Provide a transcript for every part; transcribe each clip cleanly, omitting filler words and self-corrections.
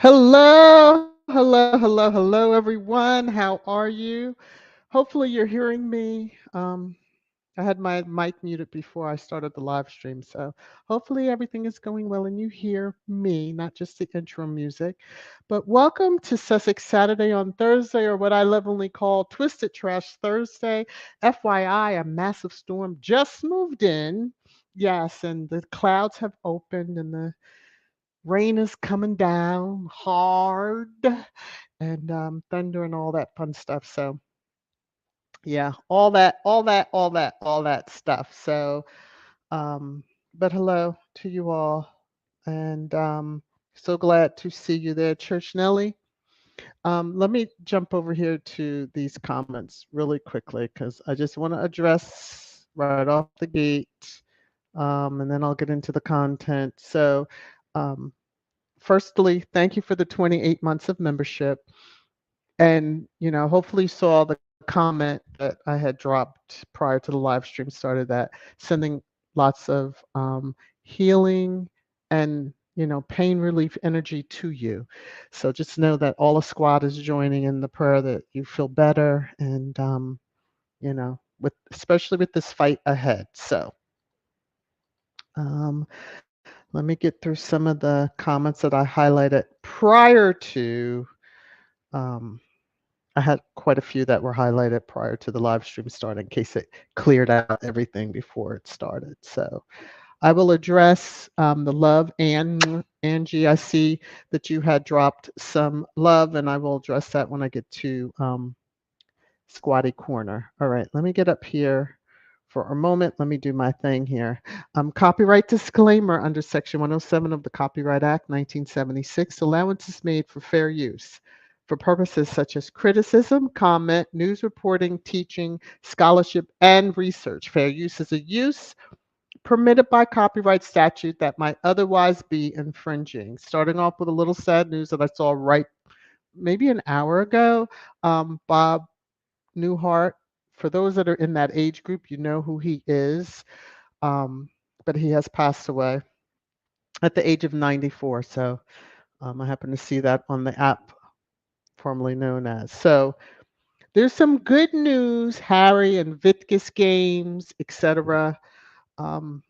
Hello, everyone. How are you? Hopefully, you're hearing me. I had my mic muted before I started the live stream, so hopefully everything is going well and you hear me, not just the intro music. But welcome to Sussex Saturday on Thursday, or what I lovingly call Twisted Trash Thursday. FYI, a massive storm just moved in. Yes, and the clouds have opened and the rain is coming down hard and thunder and all that fun stuff. So yeah, all that stuff. So um, but hello to you all, and so glad to see you there, Church Nelly. Let me jump over here to these comments really quickly because I just want to address right off the gate, and then I'll get into the content. So. Um, Firstly, thank you for the 28 months of membership. And, hopefully you saw the comment that I had dropped prior to the live stream started, that sending lots of healing and, pain relief energy to you. So just know that all the squad is joining in the prayer that you feel better and, with especially with this fight ahead. So um, let me get through some of the comments that I highlighted prior to. Um, I had quite a few that were highlighted prior to the live stream start in case it cleared out everything before it started. So I will address the love. And Angie, I see that you had dropped some love, and I will address that when I get to Squatty Corner. All right, let me get up here for a moment. Let me do my thing here. Copyright disclaimer under Section 107 of the Copyright Act 1976. Allowance is made for fair use for purposes such as criticism, comment, news reporting, teaching, scholarship, and research. Fair use is a use permitted by copyright statute that might otherwise be infringing. Starting off with a little sad news that I saw right maybe an hour ago. Bob Newhart, for those that are in that age group, you know who he is. Um, but he has passed away at the age of 94. So I happen to see that on the app formerly known as. So there's some good news, Harry and Vitkus games, etc. Um,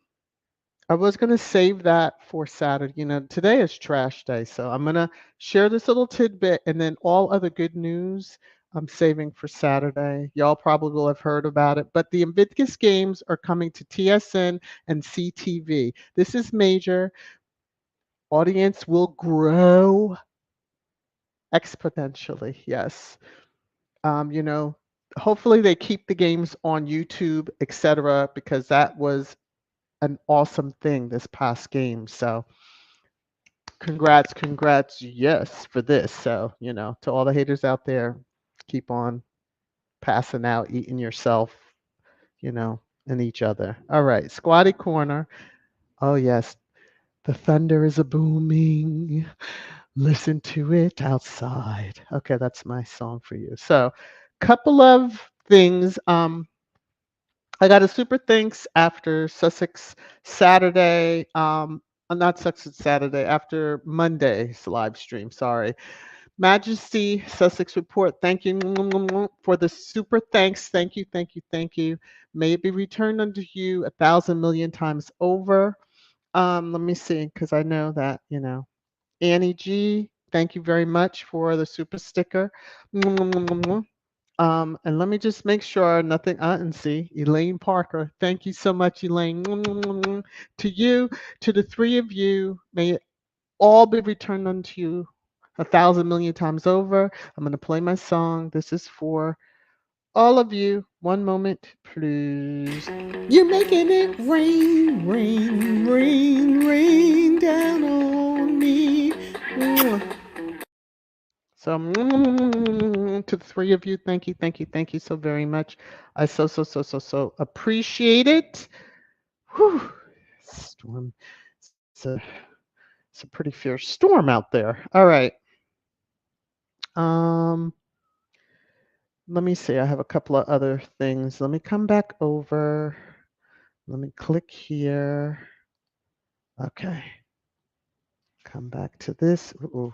I was going to save that for Saturday. Today is trash day, so I'm going to share this little tidbit, and then all other good news I'm saving for Saturday. Y'all probably will have heard about it, but the Invictus games are coming to TSN and CTV. This is major. Audience will grow exponentially. Yes. Um, you know, Hopefully they keep the games on YouTube, etc., because that was an awesome thing this past game. So congrats, yes, for this. So, to all the haters out there, keep on passing out, eating yourself, you know, and each other. All right, Squatty Corner. Oh, yes, the thunder is a booming. Listen to it outside. Okay, that's my song for you. So, couple of things. I got a super thanks after Sussex Saturday. Not Sussex Saturday, after Monday's live stream. Sorry. Majesty Sussex Report. Thank you for the super thanks. Thank you. May it be returned unto you 1,000,000,000 times over. Let me see, because I know that, Annie G, thank you very much for the super sticker. And let me just make sure nothing, and see, Elaine Parker. Thank you so much, Elaine. To you, to the three of you, may it all be returned unto you 1,000,000,000 times over. I'm going to play my song. This is for all of you. One moment, please. You're making it rain, rain, rain, rain down on me. So to the three of you, thank you so very much. I so appreciate it. Whew. Storm. It's a, it's a pretty fierce storm out there. All right. Um, Let me see. I have a couple of other things. Let me come back over. Let me click here. Okay. Come back to this. Ooh.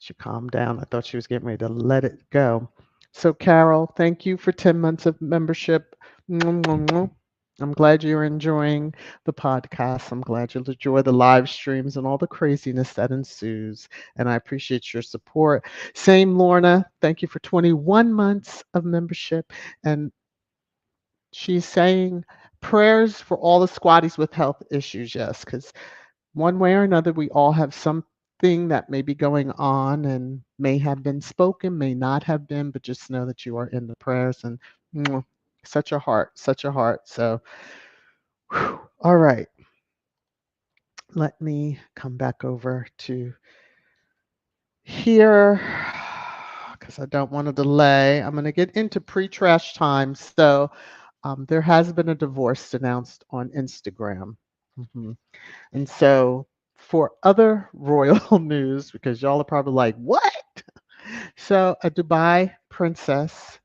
She calmed down. I thought she was getting ready to let it go. So, Carol, thank you for 10 months of membership. Mwah, mwah, mwah. I'm glad you're enjoying the podcast. I'm glad you'll enjoy the live streams and all the craziness that ensues. And I appreciate your support. Same, Lorna. Thank you for 21 months of membership. And she's saying prayers for all the squatties with health issues. Yes, because one way or another, we all have something that may be going on and may have been spoken, may not have been, but just know that you are in the prayers and mwah, such a heart, such a heart. So, whew, all right, let me come back over to here because I don't want to delay. I'm going to get into pre-trash time. So, there has been a divorce announced on Instagram. Mhm. And so, for other royal news, because y'all are probably like, what? So, a Dubai princess,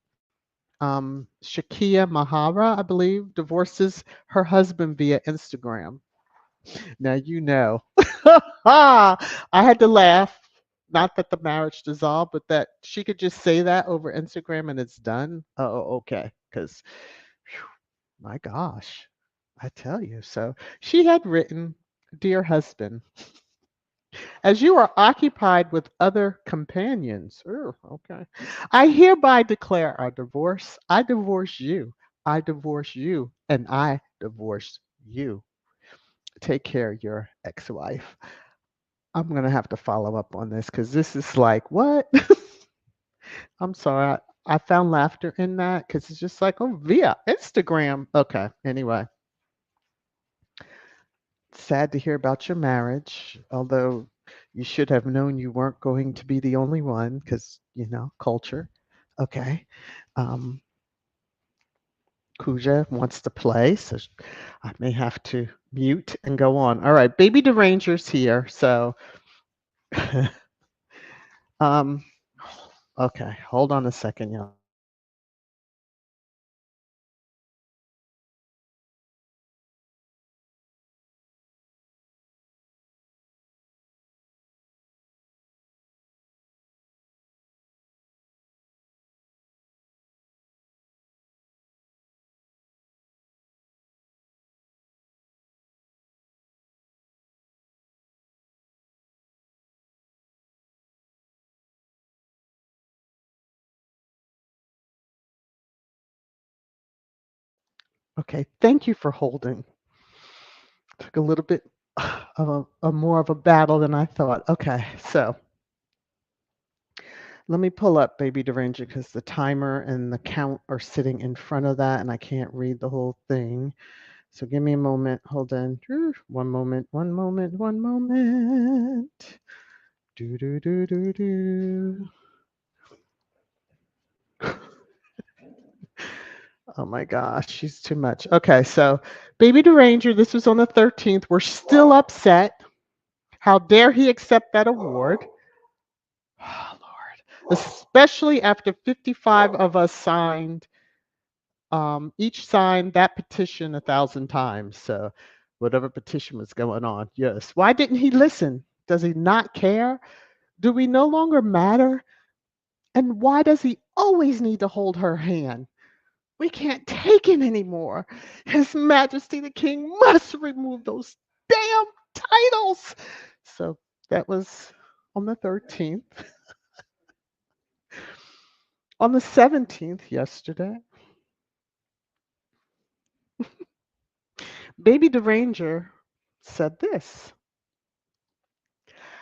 Shakia Mahara, I believe, divorces her husband via Instagram. Now, you know, I had to laugh. Not that the marriage dissolved, but that she could just say that over Instagram and it's done. Oh, okay. Because, my gosh, I tell you. So, she had written, Dear husband, as you are occupied with other companions, okay, I hereby declare our divorce. I divorce you. I divorce you. And I divorce you. Take care of your ex wife. I'm going to have to follow up on this because this is like, what? I'm sorry. I found laughter in that because it's just like, oh, via Instagram. Okay. Anyway, sad to hear about your marriage, although you should have known you weren't going to be the only one because, culture. Okay. Um, Kuja wants to play, so I may have to mute and go on. All right. Baby Deranger's here. So, um, okay. Hold on a second, y'all. Okay. Thank you for holding. Took a little bit of a more of a battle than I thought. Okay. So, let me pull up Baby Deranger because the timer and the count are sitting in front of that and I can't read the whole thing. So give me a moment. Hold on. One moment. One moment. One moment. Do do do do do. Oh my gosh, she's too much. Okay, so Baby Deranger, this was on the 13th. We're still upset. How dare he accept that award? Oh, Lord. Especially after 55 of us signed, each signed that petition 1,000 times. So whatever petition was going on, yes. Why didn't he listen? Does he not care? Do we no longer matter? And why does he always need to hold her hand? We can't take it anymore. His Majesty the King must remove those damn titles. So that was on the 13th. On the 17th, yesterday, Baby Deranger said this.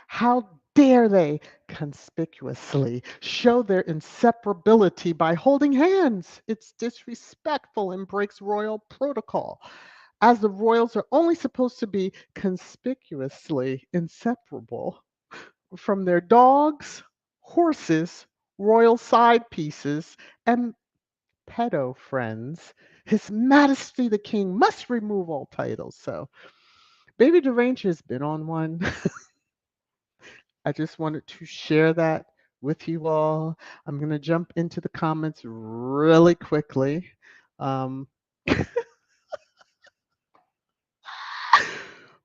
How dare they conspicuously show their inseparability by holding hands? It's disrespectful and breaks royal protocol, as the royals are only supposed to be conspicuously inseparable from their dogs, horses, royal side pieces, and pedo friends. His Majesty the King must remove all titles. So, Baby Deranger has been on one. I just wanted to share that with you all. I'm going to jump into the comments really quickly. Um,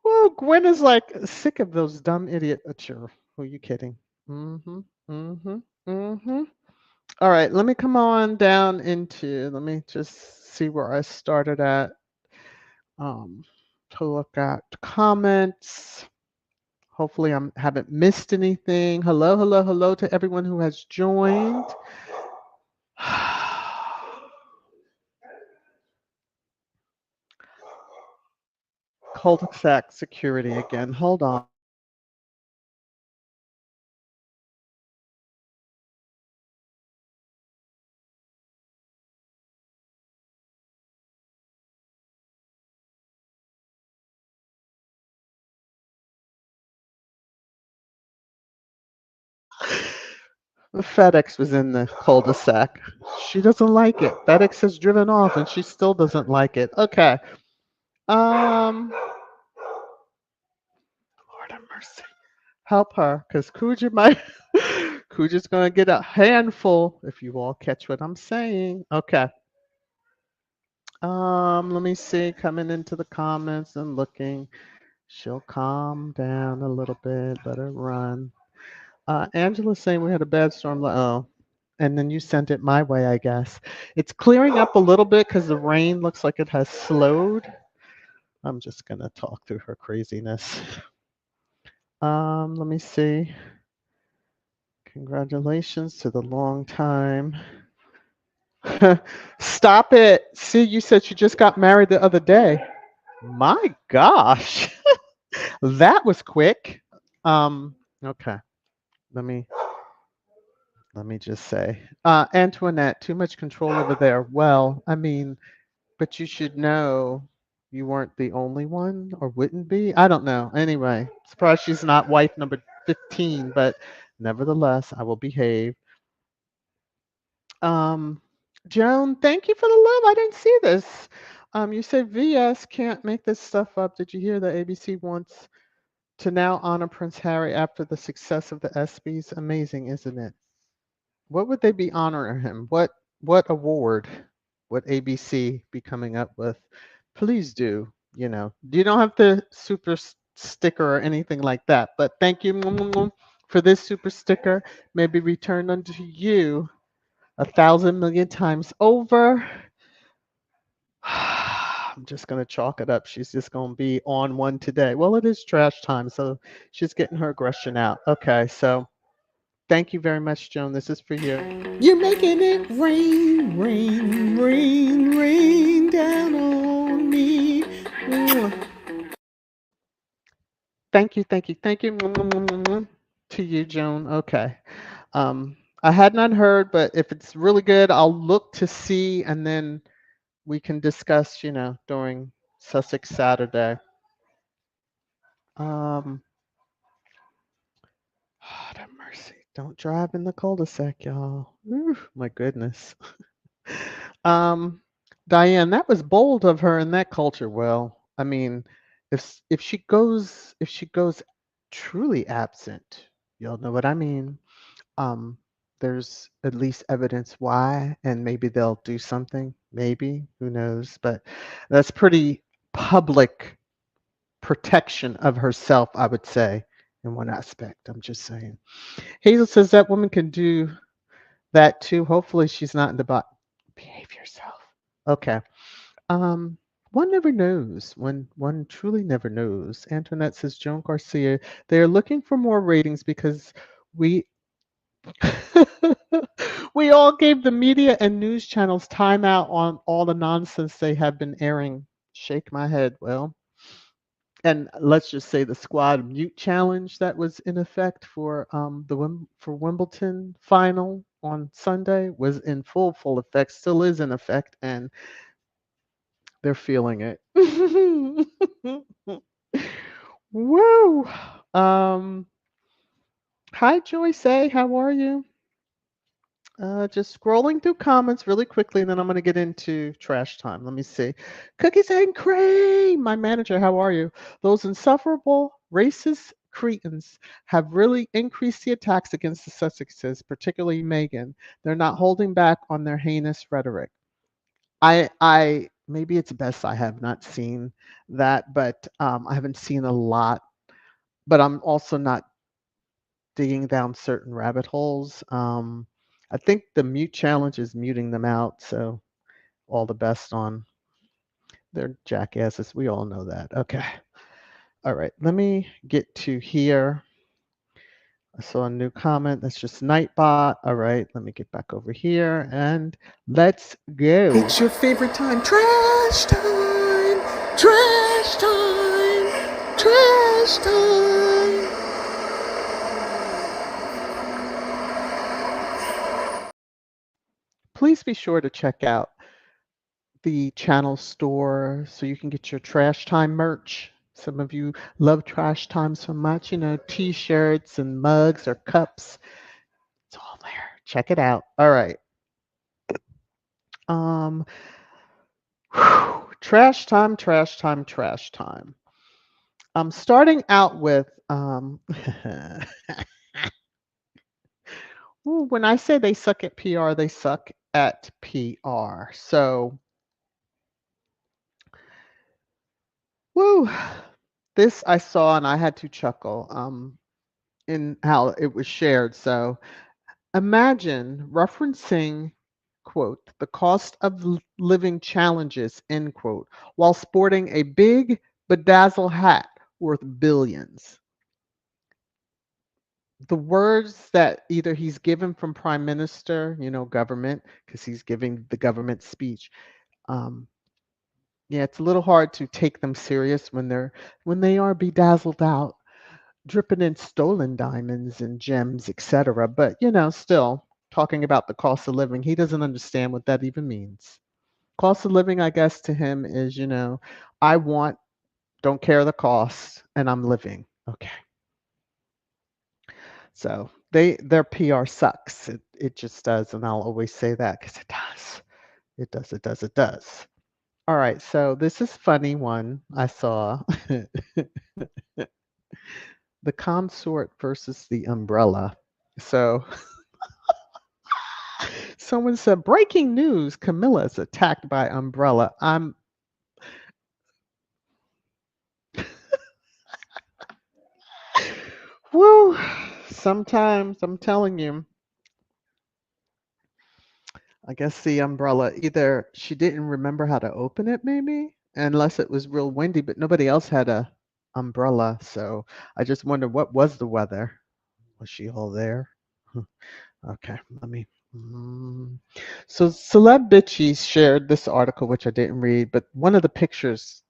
well, Gwen is like sick of those dumb idiot. Sure, who are you kidding? Mhm. Mhm. Mhm. All right, let me come on down into, let me just see where I started at. Um, to look at comments. Hopefully, I haven't missed anything. Hello, hello, hello to everyone who has joined. Cul-de-sac security again. Hold on. FedEx was in the cul-de-sac. She doesn't like it. FedEx has driven off and she still doesn't like it. Okay. Lord have mercy. Help her, because Cuja might Cuja's gonna get a handful if you all catch what I'm saying. Okay. Let me see. Coming into the comments and looking. She'll calm down a little bit, let her run. Angela's saying we had a bad storm. Oh, and then you sent it my way, I guess. It's clearing up a little bit because the rain looks like it has slowed. I'm just gonna talk through her craziness. Let me see. Congratulations to the long time. Stop it. See, you said you just got married the other day. My gosh. That was quick. Okay. Let me let me just say. Antoinette, too much control over there. Well, I mean, but you should know you weren't the only one or wouldn't be. I don't know. Anyway, surprised she's not wife number 15, but nevertheless, I will behave. Um, Joan, thank you for the love. I didn't see this. You said VS can't make this stuff up. Did you hear that ABC wants to now honor Prince Harry after the success of the ESPYs? Amazing, isn't it? What would they be honoring him? What award would ABC be coming up with? Please do. You don't have the super sticker or anything like that. But thank you for this super sticker. Maybe return unto you 1,000,000,000 times over. I'm just gonna chalk it up. She's just gonna be on one today. Well, it is trash time, so she's getting her aggression out. Okay, so thank you very much, Joan. This is for you. You're making it rain, rain, rain, rain down on me. Thank you, thank you, thank you to you, Joan. Okay. I had not heard, but if it's really good, I'll look to see, and then we can discuss, during Sussex Saturday. God have mercy. Don't drive in the cul-de-sac, y'all. Ooh, my goodness. Um, Diane, that was bold of her in that culture. Well, I mean, if she goes truly absent, you'll know what I mean. Um, there's at least evidence why, and maybe they'll do something. Maybe, who knows? But that's pretty public protection of herself, I would say, in one aspect. I'm just saying. Hazel says that woman can do that too. Hopefully, she's not in the bot. Behave yourself. Okay. Um, one never knows. One truly never knows. Antoinette says Joan Garcia. They are looking for more ratings because we we all gave the media and news channels time out on all the nonsense they have been airing. Shake my head. Well, and let's just say the squad mute challenge that was in effect for for Wimbledon final on Sunday was in full effect, still is in effect, and they're feeling it. Woo! Um, Hi Joyce A, how are you? Just scrolling through comments really quickly, and then I'm going to get into trash time. Let me see. Cookies and cream, my manager, how are you? Those insufferable racist cretins have really increased the attacks against the Sussexes, particularly Meghan. They're not holding back on their heinous rhetoric. I maybe it's best I have not seen that, but I haven't seen a lot. But I'm also not digging down certain rabbit holes. I think the mute challenge is muting them out, so all the best on their jackasses. We all know that. Okay. All right. Let me get to here. I saw a new comment. That's just Nightbot. All right. Let me get back over here and let's go. It's your favorite time. Trash time. Trash time. Trash time. Please be sure to check out the channel store so you can get your Trash Time merch. Some of you love Trash Time so much, t-shirts and mugs or cups. It's all there. Check it out. All right. Um, trash time, trash time, trash time. I'm starting out with ooh, when I say they suck at PR, they suck at PR. So, woo, this I saw and I had to chuckle in how it was shared. So, imagine referencing, quote, the cost of living challenges, end quote, while sporting a big bedazzle hat worth billions. The words that either he's given from prime minister, government, because he's giving the government speech. Um, yeah, it's a little hard to take them serious when they are bedazzled out, dripping in stolen diamonds and gems, etc. But still talking about the cost of living, he doesn't understand what that even means. Cost of living, I guess, to him is, I want, don't care the cost, and I'm living. Okay. So their PR sucks. It just does, and I'll always say that because it does. It does, it does, it does. All right, so this is funny one I saw. The consort versus the umbrella. So someone said, breaking news, Camilla is attacked by umbrella. Woo, sometimes I'm telling you, I guess the umbrella, either she didn't remember how to open it, maybe, unless it was real windy, but nobody else had a umbrella. So I just wonder what was the weather. Was she all there? Okay, let me. So Celeb Bitchies shared this article, which I didn't read, but one of the pictures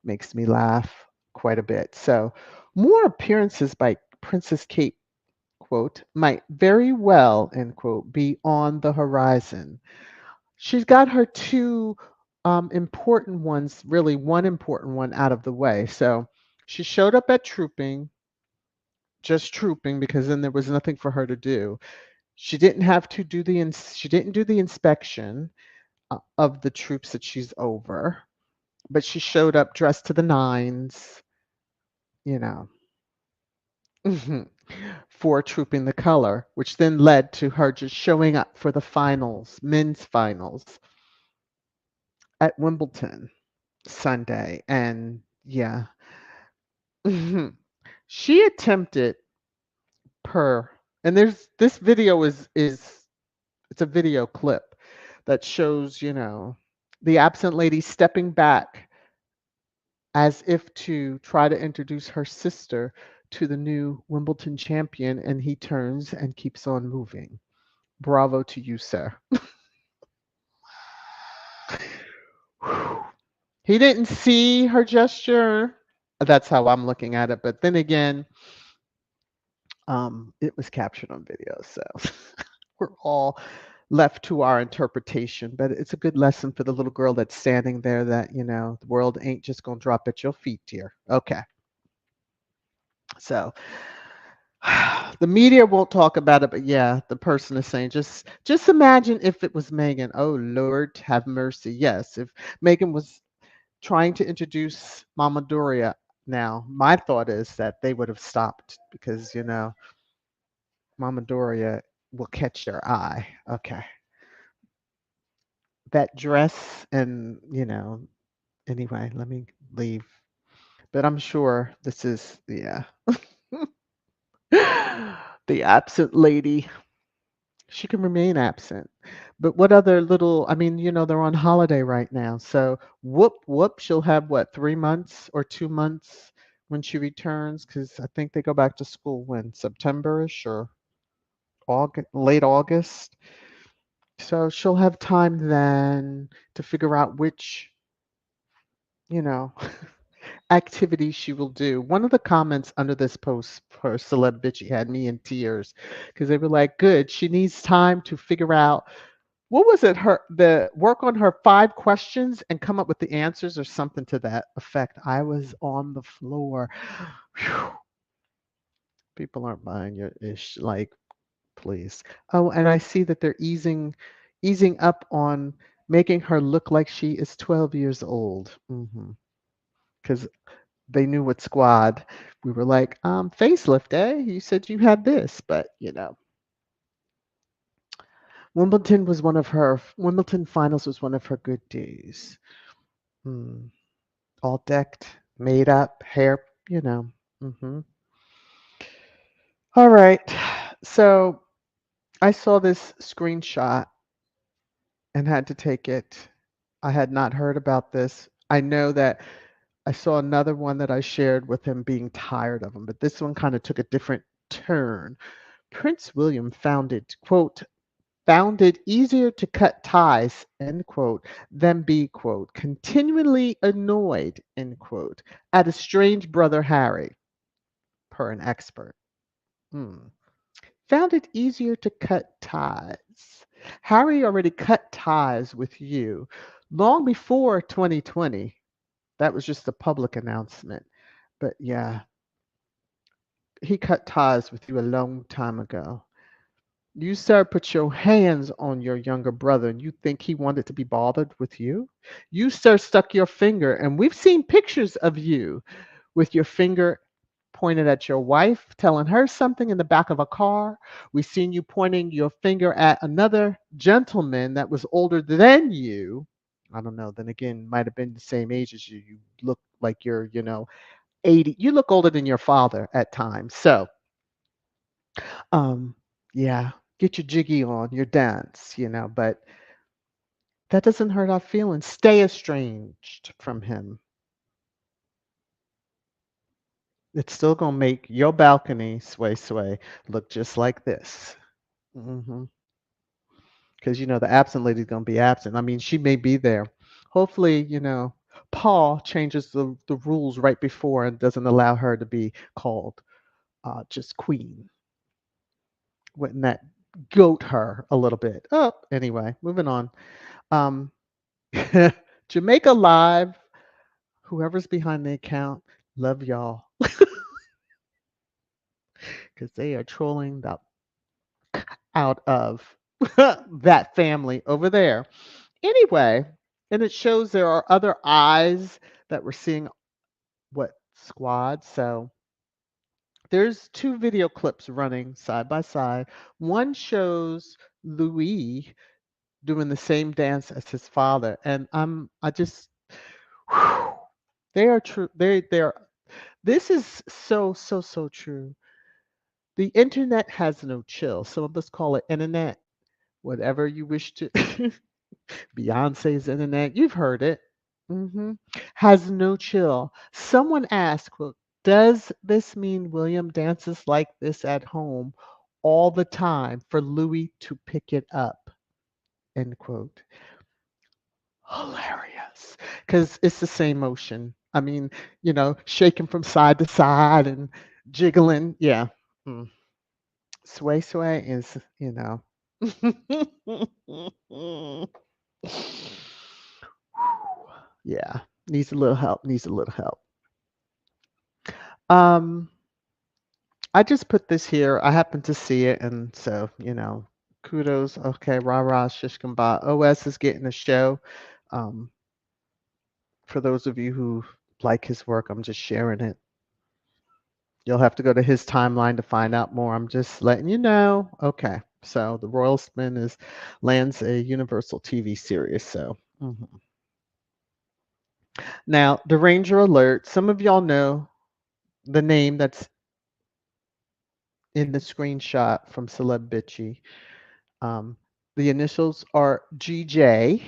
makes me laugh quite a bit. So more appearances by Princess Kate, quote, might very well, end quote, be on the horizon. She's got her two important ones, really one important one out of the way. So she showed up at trooping, just trooping, because then there was nothing for her to do. She didn't have to do she didn't do the inspection of the troops that she's over, but she showed up dressed to the nines, you know, for trooping the color, which then led to her just showing up for the finals, men's finals at Wimbledon Sunday. And yeah, she attempted per, and there's this video is it's a video clip that shows, the absent lady stepping back as if to try to introduce her sister to the new Wimbledon champion, and he turns and keeps on moving. Bravo to you, sir. He didn't see her gesture. That's how I'm looking at it. But then again, it was captured on video, so we're all left to our interpretation. But it's a good lesson for the little girl that's standing there that, the world ain't just going to drop at your feet, dear. Okay. So the media won't talk about it, but yeah, the person is saying just imagine if it was Meghan. Oh Lord, have mercy. Yes, if Meghan was trying to introduce Mama Doria now, my thought is that they would have stopped because, Mama Doria will catch your eye. Okay. That dress and, anyway, let me leave. But I'm sure this is, yeah. The absent lady. She can remain absent. But what other little, I mean, they're on holiday right now. So whoop, whoop, she'll have what, 3 months or 2 months when she returns? Because I think they go back to school when, September-ish or August, late August. So she'll have time then to figure out which, you know, activity she will do. One of the comments under this post for Celeb Bitchy had me in tears because they were like, good, she needs time to figure out what was it, her the work on her 5 questions and come up with the answers or something to that effect. I was on the floor. Whew. People aren't buying your ish, like, please. Oh, and I see that they're easing up on making her look like she is 12 years old. Because they knew what squad. We were like, facelift, eh? You said you had this, but Wimbledon finals was one of her good days. Hmm. All decked, made up, hair, you know. hmm All right. So I saw this screenshot and had to take it. I had not heard about this. I know that I saw another one that I shared with him being tired of him, but this one kind of took a different turn. Prince William found it easier to cut ties, end quote, than be, quote, continually annoyed, end quote, at a strange brother Harry, per an expert. Hmm. Found it easier to cut ties. Harry already cut ties with you long before 2020. That was just a public announcement. But yeah, he cut ties with you a long time ago. You, sir, put your hands on your younger brother and you think he wanted to be bothered with you? You, sir, stuck your finger, and we've seen pictures of you with your finger pointed at your wife, telling her something in the back of a car. We've seen you pointing your finger at another gentleman that was older than you. I don't know. Then again, might have been the same age as you. You look like you're, 80. You look older than your father at times. So, um, yeah, get your jiggy on, your dance, but that doesn't hurt our feelings. Stay estranged from him. It's still gonna make your balcony sway look just like this. Because the absent lady's gonna be absent. I mean, she may be there. Hopefully, Paul changes the rules right before and doesn't allow her to be called just queen. Wouldn't that goat her a little bit? Oh, anyway, moving on. Um, Jamaica Live, whoever's behind the account, love y'all because they are trolling the out of that family over there. Anyway, and it shows there are other eyes that we're seeing what squad. So there's 2 video clips running side by side. One shows Louis doing the same dance as his father, and I just whew, they are true. They're this is so true. The internet has no chill. Some of us call it internet, whatever you wish to. Beyonce's internet, you've heard it. hmm Has no chill. Someone asked, quote, does this mean William dances like this at home all the time for Louis to pick it up? End quote. Hilarious. Because it's the same motion. I mean, shaking from side to side and jiggling. Yeah. Mm. Sway is, yeah. Needs a little help. Needs a little help. Um, I just put this here. I happened to see it, and so kudos. Okay, rah rah, shishkamba. OS is getting a show. Um, for those of you who like his work, I'm just sharing it. You'll have to go to his timeline to find out more. I'm just letting you know. Okay, so the Royal Spin is lands a Universal TV series. So now the Ranger Alert. Some of y'all know the name that's in the screenshot from Celeb Bitchy. Um, the initials are GJ,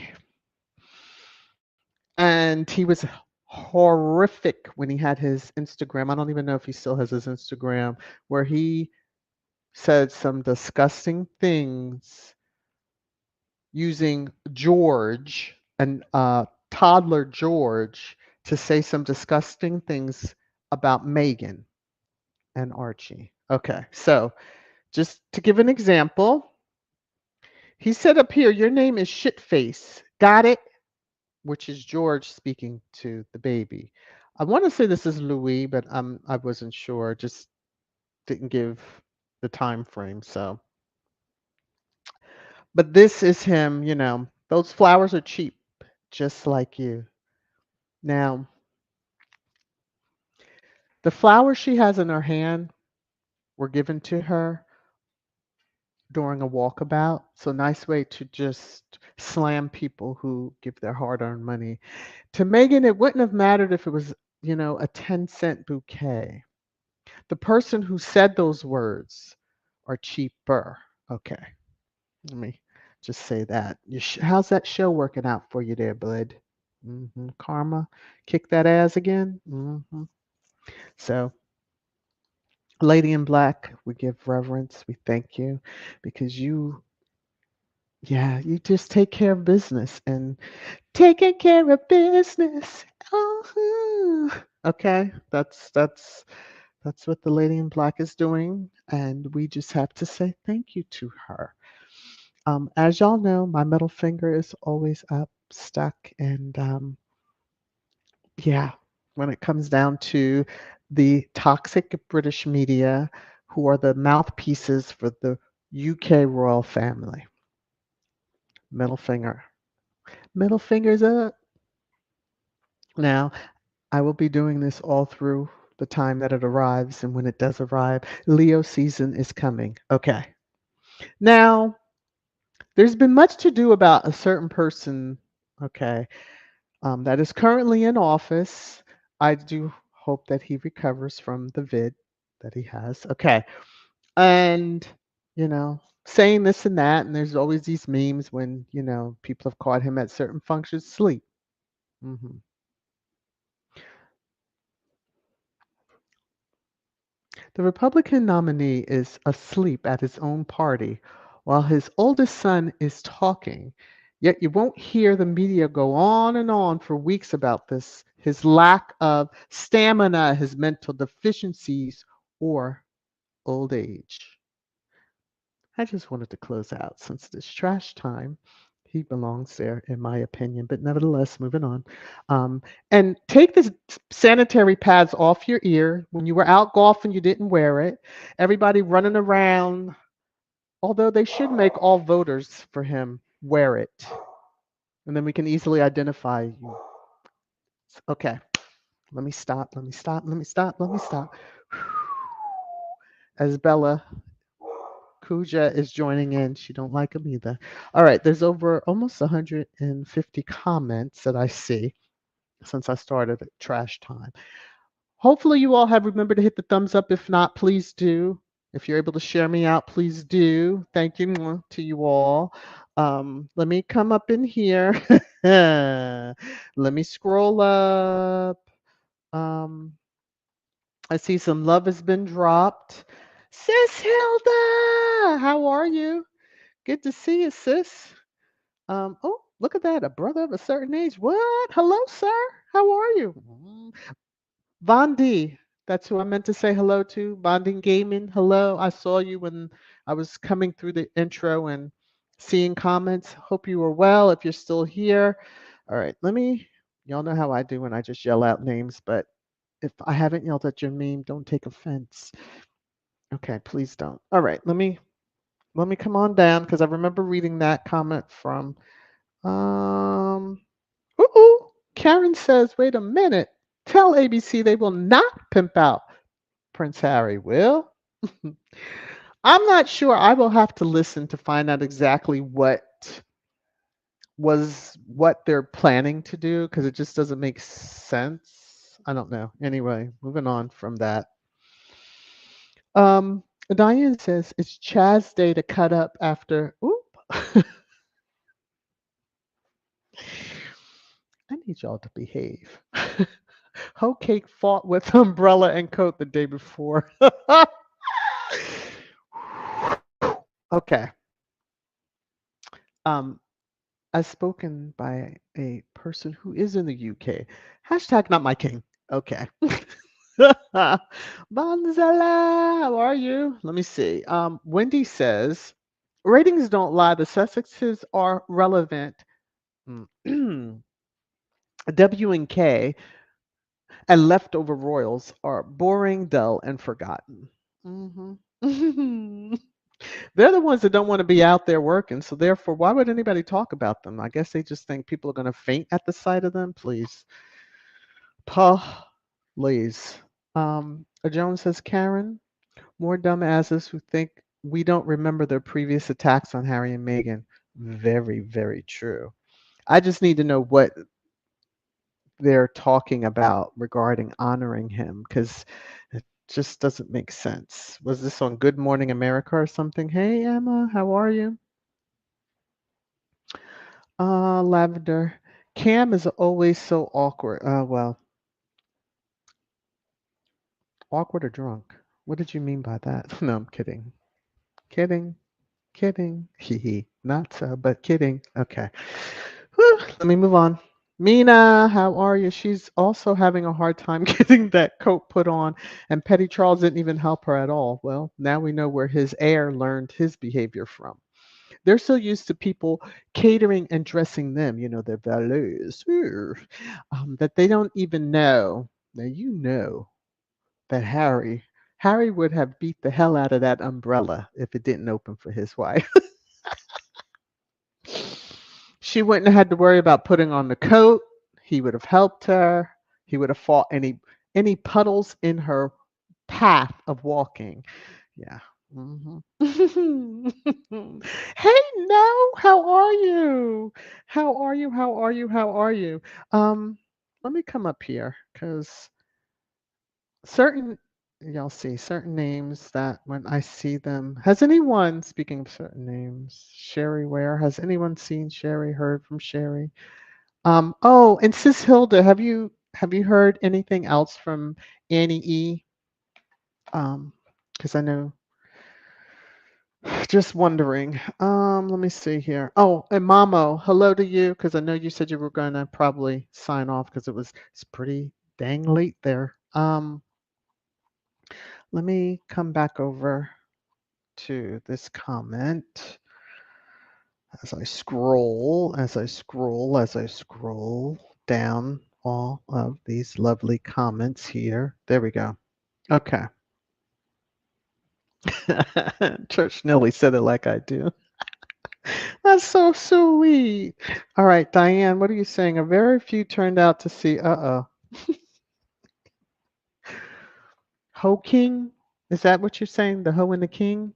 and he was horrific when he had his Instagram. I don't even know if he still has his Instagram, where he said some disgusting things using George and toddler George to say some disgusting things about Meghan and Archie. Okay, so just to give an example, he said up here, your name is Shitface. Got it? Which is George speaking to the baby. I want to say this is Louis, but I wasn't sure. Just didn't give the time frame. So, but this is him. Those flowers are cheap, just like you. Now, the flowers she has in her hand were given to her during a walkabout. So, nice way to just slam people who give their hard-earned money. To Megan, it wouldn't have mattered if it was, a 10-cent bouquet. The person who said those words are cheaper. Okay, let me just say that. How's that show working out for you there, bud? Karma, kick that ass again. So, Lady in Black, we give reverence. We thank you because you just take care of business and taking care of business. Okay, that's what the Lady in Black is doing, and we just have to say thank you to her. As y'all know, my middle finger is always up, stuck, and yeah, when it comes down to the toxic British media, who are the mouthpieces for the UK royal family, middle finger, middle fingers up. Now, I will be doing this all through the time that it arrives, and when it does arrive, Leo season is coming. Okay. Now, there's been much to do about a certain person, okay, that is currently in office. I do hope that he recovers from the vid that he has. Okay. And, saying this and that, and there's always these memes when, people have caught him at certain functions sleep. hmm The Republican nominee is asleep at his own party while his oldest son is talking. Yet you won't hear the media go on and on for weeks about this, his lack of stamina, his mental deficiencies, or old age. I just wanted to close out since it's trash time. He belongs there, in my opinion. But nevertheless, moving on. Um, and take the sanitary pads off your ear. When you were out golfing, you didn't wear it. Everybody running around, although they should make all voters for him wear it. And then we can easily identify you. Okay, let me stop. Let me stop. Let me stop. Let me stop. As Bella Kuja is joining in. She don't like him either. All right, there's over almost 150 comments that I see since I started at trash time. Hopefully you all have remembered to hit the thumbs up. If not, please do. If you're able to share me out, please do. Thank you to you all. Let me come up in here. Let me scroll up. Um, I see some love has been dropped. Sis Hilda, how are you? Good to see you, sis. Oh, look at that. A brother of a certain age. What? Hello, sir. How are you? Vondi. That's who I meant to say hello to. Bonding Gaming. Hello. I saw you when I was coming through the intro and seeing comments. Hope you were well if you're still here. All right. Y'all know how I do when I just yell out names, but if I haven't yelled at your meme, don't take offense. Okay, please don't. All right. Let me come on down because I remember reading that comment from um Karen says, wait a minute. Tell ABC they will not pimp out Prince Harry, will? I'm not sure. I will have to listen to find out exactly what they're planning to do because it just doesn't make sense. I don't know. Anyway, moving on from that. Diane says it's Chaz Day to cut up after. Oop. I need y'all to behave. Hoe Cake fought with umbrella and coat the day before. Okay. Um, as spoken by a person who is in the UK. Hashtag not my king. Okay. Bonzala, how are you? Let me see. Wendy says, ratings don't lie. The Sussexes are relevant. W and K and leftover royals are boring, dull, and forgotten. Hmm. They're the ones that don't want to be out there working. So therefore, why would anybody talk about them? I guess they just think people are going to faint at the sight of them. Please, please. Jones says, Karen, more dumbasses who think we don't remember their previous attacks on Harry and Meghan. Very, very true. I just need to know what they're talking about regarding honoring him because it just doesn't make sense. Was this on Good Morning America or something? Hey, Emma, how are you? Lavender. Cam is always so awkward. Well, awkward or drunk? What did you mean by that? No, I'm kidding. Kidding. Kidding. Hee hee. Not so, but kidding. Okay. Whew, let me move on. Mina, how are you? She's also having a hard time getting that coat put on, and Petty Charles didn't even help her at all. Well, now we know where his heir learned his behavior from. They're so used to people catering and dressing them, their valets, that they don't even know. Now, that Harry would have beat the hell out of that umbrella if it didn't open for his wife. She wouldn't have had to worry about putting on the coat. He would have helped her. He would have fought any puddles in her path of walking. Yeah. Mhm. Hey, no, how are you? How are you? How are you? How are you? Let me come up here because certain y'all see certain names that when I see them, has anyone, speaking of certain names, Sherry Ware, has anyone seen Sherry, heard from Sherry? Oh, and Sis Hilda, have you heard anything else from Annie E? Because I know, just wondering. Let me see here. Oh, and Mamo, hello to you, because I know you said you were gonna probably sign off because it's pretty dang late there. Let me come back over to this comment as I scroll down all of these lovely comments here. There we go. Okay. Church Nelly said it like I do. That's so sweet. All right, Diane, what are you saying? A very few turned out to see. Ho King? Is that what you're saying? The Ho and the King?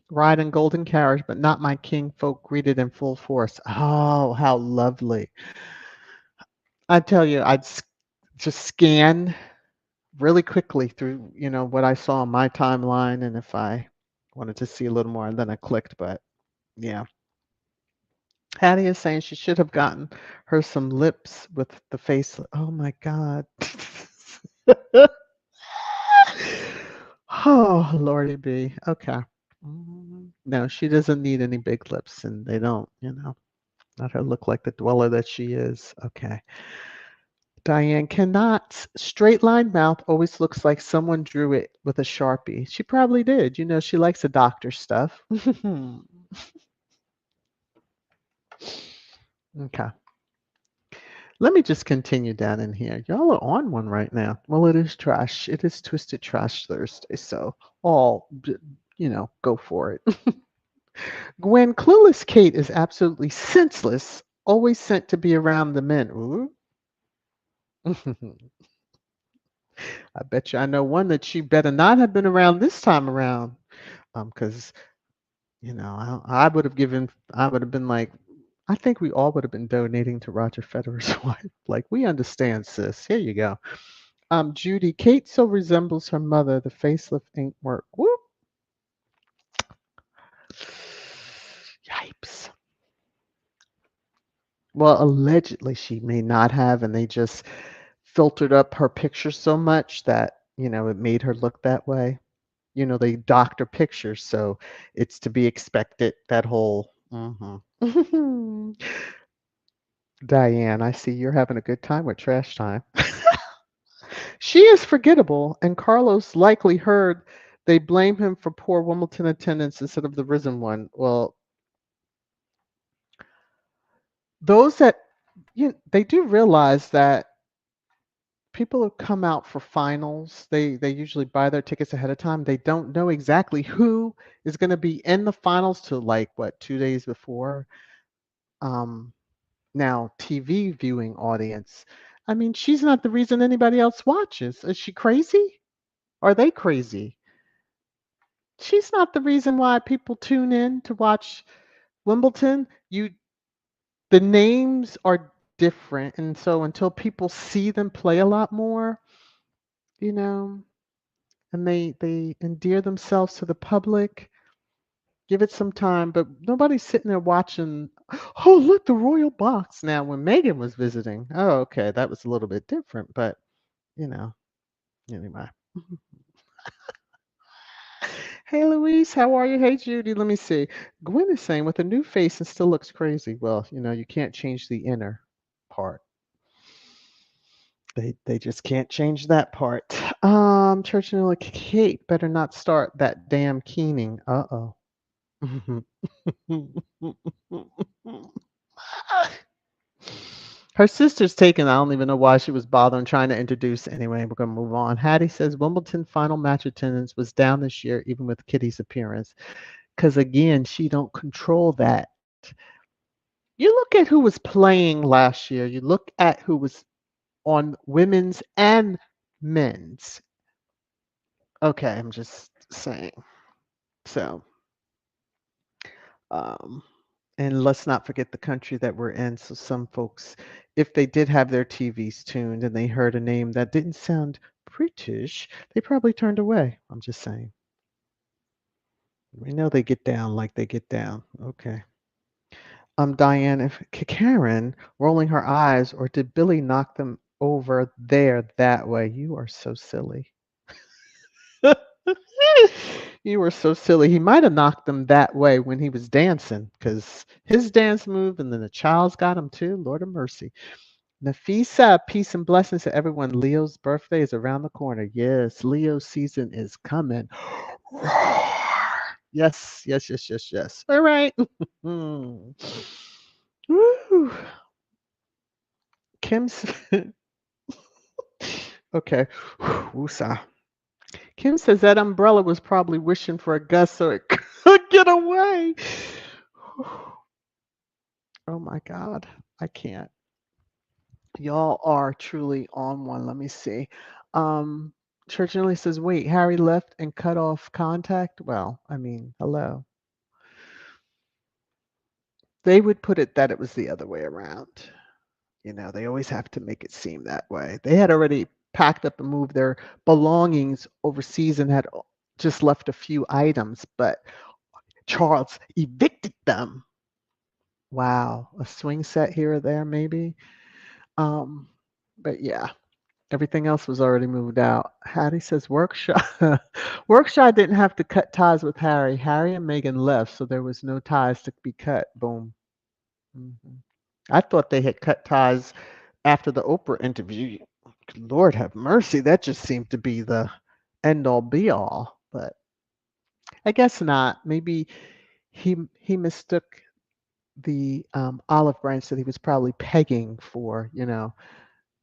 Ride in golden carriage, but not my king. Folk greeted in full force. Oh, how lovely. I tell you, just scan really quickly through, what I saw on my timeline, and if I wanted to see a little more, and then I clicked, but yeah. Hattie is saying she should have gotten her some lips with the face. Oh my God. Oh, Lordy B. Okay. No, she doesn't need any big lips, and they don't, let her look like the dweller that she is. Okay. Diane cannot. Straight line mouth always looks like someone drew it with a Sharpie. She probably did. She likes the doctor stuff. Okay. Let me just continue down in here. Y'all are on one right now. Well, it is trash. It is Twisted Trash Thursday, so go for it. Gwen, clueless Kate is absolutely senseless, always sent to be around the men. Ooh. I bet you I know one that she better not have been around this time around. Because I would have been like, I think we all would have been donating to Roger Federer's wife. Like, we understand, sis. Here you go. Judy, Kate so resembles her mother. The facelift ain't work. Whoop. Well, allegedly she may not have, and they just filtered up her picture so much that, it made her look that way. They doctor pictures, so it's to be expected, that whole Diane, I see you're having a good time with Trash Time. She is forgettable, and Carlos likely heard they blame him for poor Wimbledon attendance instead of the risen one. Well, those that they do realize that people who come out for finals, they usually buy their tickets ahead of time. They don't know exactly who is going to be in the finals till like what 2 days before. Um, Now TV viewing audience. I mean, she's not the reason anybody else watches. Is she crazy? Are they crazy? She's not the reason why people tune in to watch Wimbledon. The names are different, and so until people see them play a lot more, you know, and they endear themselves to the public, give it some time. But nobody's sitting there watching. Oh, look, the royal box. Now, when Meghan was visiting, oh, okay, that was a little bit different, but you know, anyway. Hey, Louise, how are you? Hey, Judy, let me see. Gwen is saying, with a new face and still looks crazy. Well, you can't change the inner part. They just can't change that part. Churchill, Kate better not start that damn keening. Uh-oh. Her sister's taken. I don't even know why she was bothering trying to introduce. Anyway, we're gonna move on. Hattie says Wimbledon final match attendance was down this year, even with Kitty's appearance. Because again, she don't control that. You look at who was playing last year. You look at who was on women's and men's. Okay, I'm just saying. So, um, and let's not forget the country that we're in. So some folks, if they did have their TVs tuned and they heard a name that didn't sound British, they probably turned away. I'm just saying. We know they get down like they get down. Okay. Diane, if Karen rolling her eyes, or did Billy knock them over there that way? You are so silly. You were so silly. He might have knocked them that way when he was dancing, because his dance move, and then the child's got him too. Lord of mercy. Nafisa, peace and blessings to everyone. Leo's birthday is around the corner. Yes, Leo season is coming. Roar. Yes, yes, yes, yes, yes. All right. Woo. Kim's okay. Woosah. Kim says that umbrella was probably wishing for a gust so it could get away. Oh my God. I can't. Y'all are truly on one. Let me see. Um, Church Nelly says, wait, Harry left and cut off contact? Well, I mean, hello. They would put it that it was the other way around. They always have to make it seem that way. They had already packed up and moved their belongings overseas and had just left a few items, but Charles evicted them. Wow, a swing set here or there, maybe. Um, but yeah, everything else was already moved out. Hattie says Workshop Workshop didn't have to cut ties with Harry. Harry and Meghan left, so there was no ties to be cut. Boom. hmm I thought they had cut ties after the Oprah interview. Lord have mercy, that just seemed to be the end all be all. But I guess not. Maybe he mistook the olive branch that he was probably pegging for.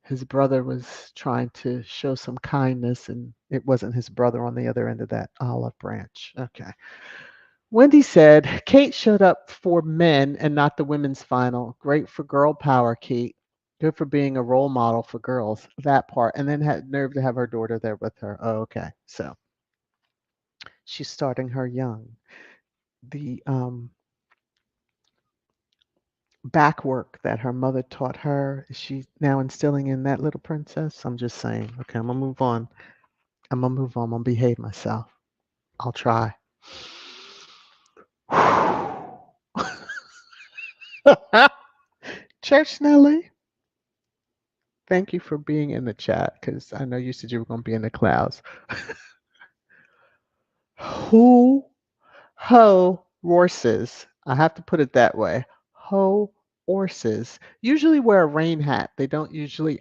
His brother was trying to show some kindness, and it wasn't his brother on the other end of that olive branch. Okay. Wendy said, Kate showed up for men and not the women's final. Great for girl power, Kate. Good for being a role model for girls. That part. And then had nerve to have her daughter there with her. Oh, okay. So she's starting her young. The back work that her mother taught her, is she now instilling in that little princess? I'm just saying. Okay, I'm going to move on. I'm going to move on. I'm going to behave myself. I'll try. Church Nelly, thank you for being in the chat because I know you said you were going to be in the clouds. Who ho horses? I have to put it that way. Ho horses usually wear a rain hat. They don't usually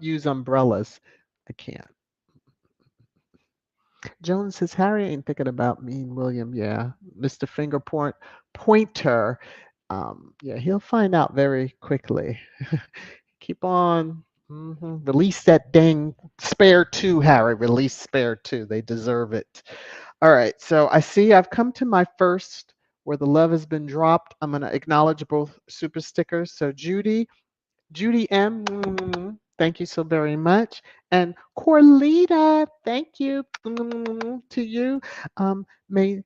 use umbrellas. I can't. Jones says Harry ain't thinking about me and William. Yeah, Mr. Pointer. Yeah, he'll find out very quickly. Keep on. Release that dang spare two, Harry. Release spare two. They deserve it. All right. So I see I've come to my first where the love has been dropped. I'm going to acknowledge both super stickers. So Judy M, thank you so very much. And Corlita, thank you to you. May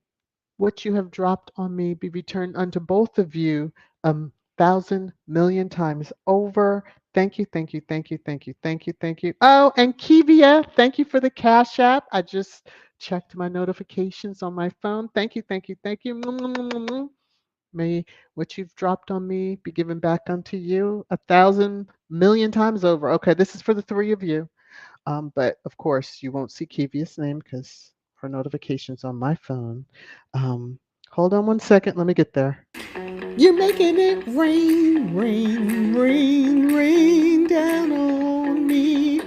what you have dropped on me be returned unto both of you 1,000,000,000 times over. Thank you, thank you, thank you, thank you, thank you, thank you. Oh, and Kivia, thank you for the Cash App. I just checked my notifications on my phone. Thank you, thank you, thank you. May what you've dropped on me be given back unto you 1,000,000,000 times over. Okay, this is for the three of you. But of course, you won't see Kivia's name because her notification's on my phone. Hold on one second. Let me get there. You're making it rain, rain, rain, rain down on me.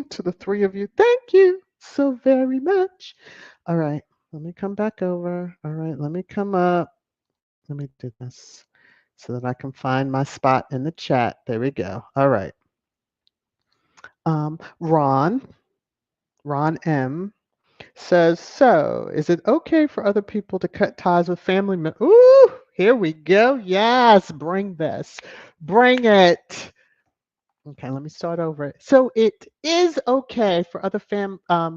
To the three of you, thank you so very much. All right, let me come back over. All right, let me come up. Let me do this so that I can find my spot in the chat. There we go. All right. Ron M says, so is it okay for other people to cut ties with family members? Ooh, here we go. Yes, bring this. Bring it. Okay, let me start over. So it is okay for other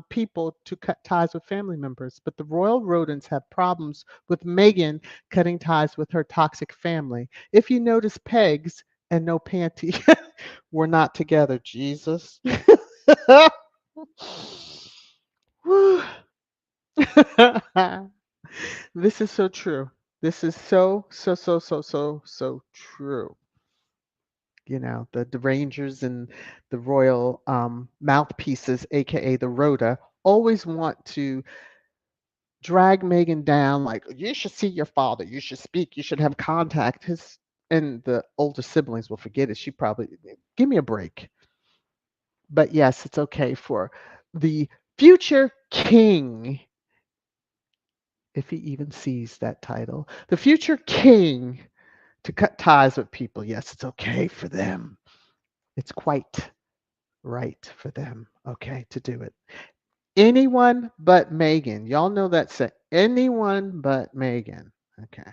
people to cut ties with family members, but the royal rodents have problems with Meghan cutting ties with her toxic family. If you notice, pegs and no panty were not together. Jesus. Whew. This is so true. This is so true. You know, the Rangers and the royal mouthpieces, aka the Rhoda, always want to drag Megan down like you should see your father, you should speak, you should have contact. His and the older siblings will forget it. She probably give me a break. But yes, it's okay for the future king, if he even sees that title, the future king to cut ties with people. Yes, it's okay for them. It's quite right for them, okay, to do it. Anyone but Megan. Y'all know that say anyone but Megan. Okay.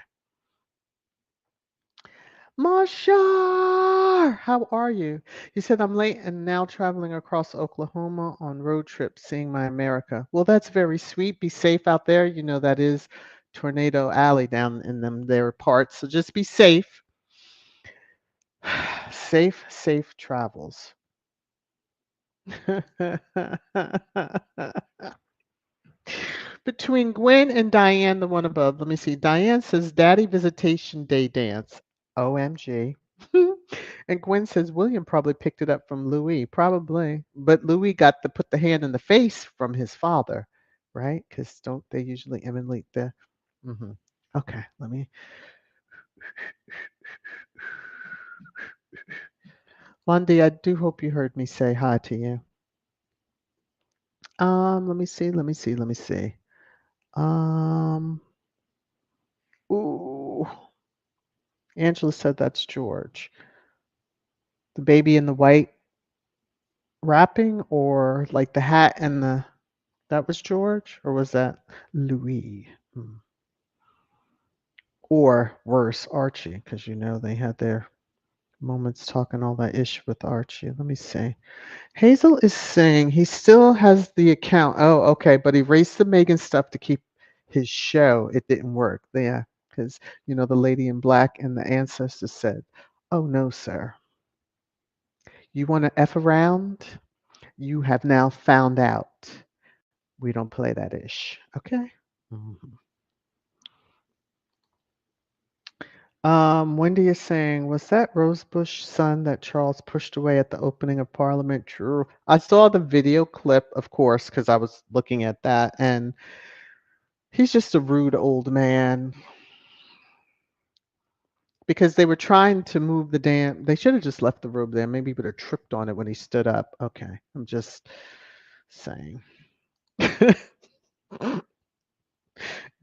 Mashar, how are you? You said I'm late and now traveling across Oklahoma on road trip seeing my America. Well, that's very sweet. Be safe out there. You know that is Tornado Alley down in them there parts. So just be safe. Safe travels. Between Gwen and Diane, the one above, let me see. Diane says, Daddy Visitation Day Dance. OMG. And Gwen says, William probably picked it up from Louis. Probably. But Louis got to put the hand in the face from his father, right? Because don't they usually emulate the. hmm Okay, let me. Lundy, I do hope you heard me say hi to you. Let me see. Ooh. Angela said that's George. The baby in the white wrapping, or like the hat and the that was George, or was that Louis? Or worse, Archie, because you know they had their moments talking all that ish with Archie. Let me see. Hazel is saying he still has the account. Oh, okay, but he erased the Megan stuff to keep his show. It didn't work. Yeah, because you know the lady in black and the ancestors said, "Oh no, sir. You want to f around? You have now found out. We don't play that ish." Okay. Mhm. Wendy is saying, was that Rosebush son that Charles pushed away at the opening of Parliament? True. I saw the video clip, of course, because I was looking at that, and he's just a rude old man. Because they were trying to move the damn. They should have just left the robe there. Maybe he would have tripped on it when he stood up. Okay, I'm just saying.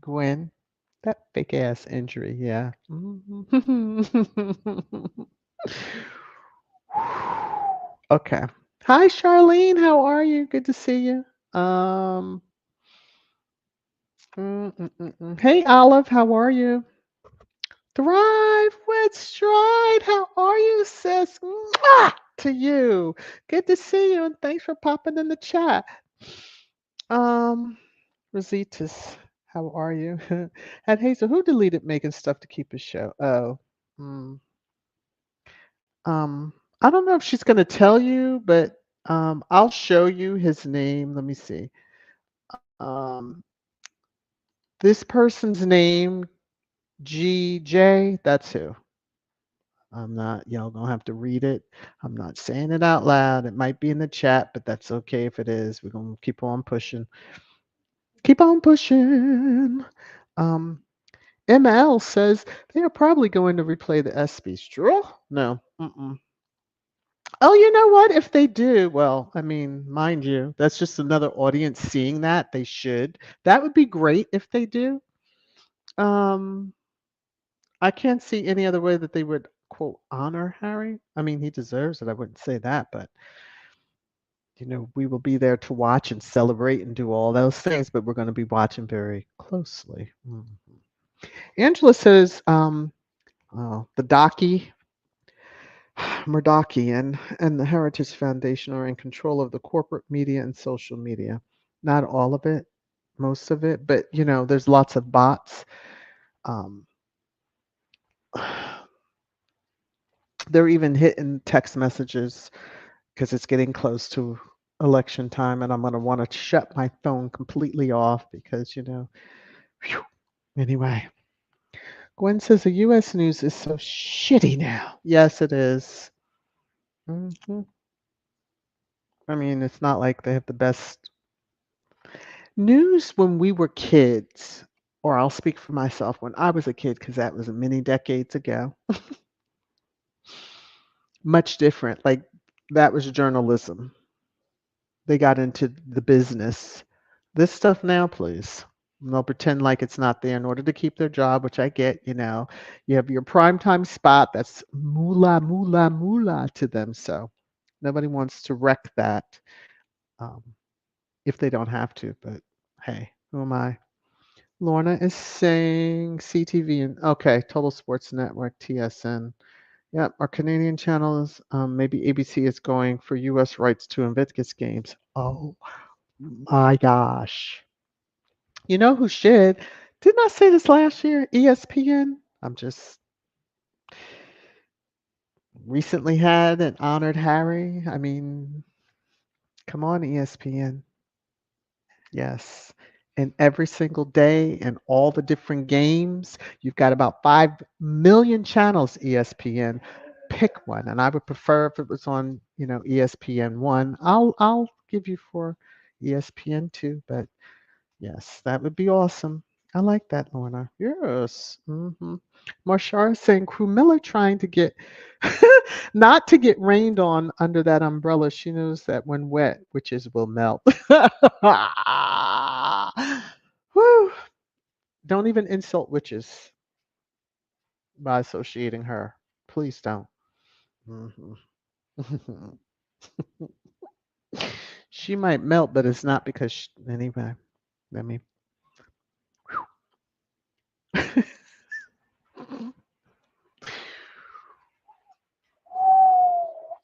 Gwen, that fake ass injury. Yeah. Okay. Hi, Charlene. How are you? Good to see you. Um. Hey, Olive. How are you? Thrive with stride. How are you, sis? Mwah! To you. Good to see you, and thanks for popping in the chat. Um, Rositas, how are you? And Hazel, who deleted Megan's stuff to keep his show? Oh, hmm. I don't know if she's going to tell you, but I'll show you his name. Let me see. Um, this person's name, GJ, that's who. I'm not, y'all gonna have to read it. I'm not saying it out loud. It might be in the chat, but that's okay if it is. We're gonna keep on pushing. Keep on pushing. Um, ML says they are probably going to replay the ESPYs. True? No. Mm-mm. Oh, you know what? If they do, well, I mean, mind you, that's just another audience seeing that. They should. That would be great if they do. Um, I can't see any other way that they would quote honor Harry. I mean, he deserves it. I wouldn't say that, but we will be there to watch and celebrate and do all those things, but we're going to be watching very closely. Angela says, the Docky, Murdocky, and the Heritage Foundation are in control of the corporate media and social media. Not all of it, most of it, but there's lots of bots. Um, they're even hitting text messages because it's getting close to election time, and I'm going to want to shut my phone completely off because whew. Anyway, Gwen says the U.S. news is so shitty now. Yes, it is. Hmm. I mean, it's not like they have the best news when we were kids, or I'll speak for myself when I was a kid because that was many decades ago. Much different. Like that was journalism. They got into the business. This stuff now, please. And they'll pretend like it's not there in order to keep their job, which I get. You have your primetime spot that's moolah, moolah, moolah to them. So nobody wants to wreck that um, if they don't have to. But hey, who am I? Lorna is saying CTV and okay, Total Sports Network, TSN. Yep, our Canadian channels, maybe ABC is going for U.S. rights to Invictus games. Oh my gosh. You know who should? Didn't I say this last year? ESPN. I'm just recently had and honored Harry. I mean, come on, ESPN. Yes. And every single day and all the different games, you've got about 5 million channels, ESPN. Pick one. And I would prefer if it was on, ESPN one. I'll give you for ESPN two, but yes, that would be awesome. I like that, Lorna. Yes. Marshara is saying Crumilla trying to get not to get rained on under that umbrella. She knows that when wet, witches will melt. Whew. Don't even insult witches by associating her. Please don't. Mhm. She might melt, but it's not because anyway. Let me.